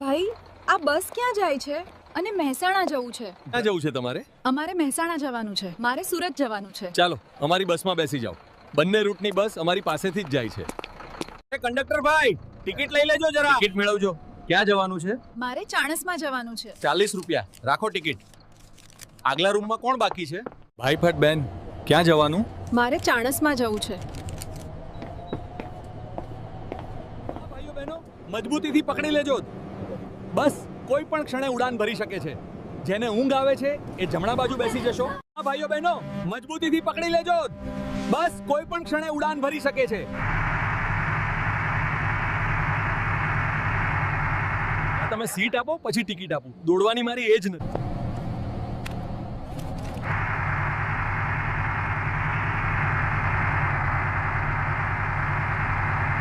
ભાઈ આ બસ ક્યાં જાય છે? અને મહેસાણા જવું છે. ક્યાં જવું છે તમારે? અમારે મહેસાણા જવાનું છે. મારે સુરત જવાનું છે. ચાલો અમારી બસમાં બેસી જાઓ. બંને રૂટની બસ અમારી પાસેથી જ જાય છે. કંડક્ટર ભાઈ, ટિકિટ લઈ લેજો જરા. ટિકિટ મેળવજો. ક્યાં જવાનું છે? મારે ચાણસમાં જવાનું છે. 40 રૂપિયા રાખો ટિકિટ. આગલા રૂમમાં કોણ બાકી છે? ભાઈ ફટ બેન, ક્યાં જવાનું? મારે ચાણસમાં જવું છે. ભાઈઓ બહેનો, મજબૂતીથી પકડી લેજો. બસ કોઈ પણ ક્ષણે ઉડાન ભરી શકે છે. જેને ઊંઘ આવે છે એ જમણા બાજુ બેસી જશો. હા ભાઈઓ બહેનો, મજબૂતીથી પકડી લેજો. બસ કોઈ પણ ક્ષણે ઉડાન ભરી શકે છે. તમે સીટ આપો પછી ટિકિટ આપો. દોડવાની મારી એજ નથી.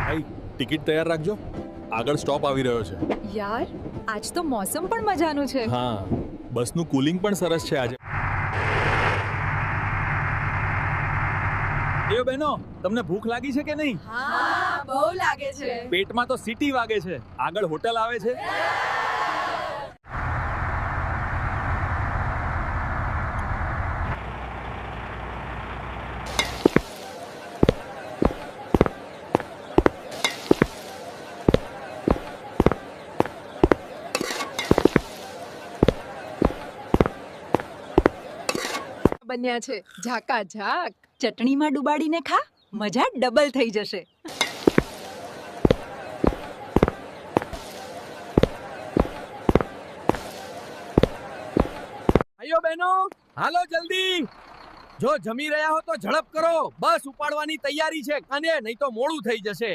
ભાઈ ટિકિટ તૈયાર રાખજો. આગળ સ્ટોપ આવી રહ્યો છે. યાર આજ તો મોસમ પણ મજાનું છે. હા, બસનું કુલિંગ પણ સરસ છે આજે. એ બહેનો, તમને ભૂખ લાગી છે કે નહીં? હા બહુ લાગે છે. પેટમાં તો સીટી વાગે છે. આગળ હોટલ આવે છે. બન્યા છે ઝાકા ઝાક. ચટણીમાં ડુબાડીને ખા, મજા ડબલ થઈ જશે. ભાઈઓ બહેનો, હાલો જલ્દી. જો જમી રહ્યા હો તો ઝડપ કરો. બસ ઉપાડવાની તૈયારી છે. અને નહીં તો મોડું થઈ જશે.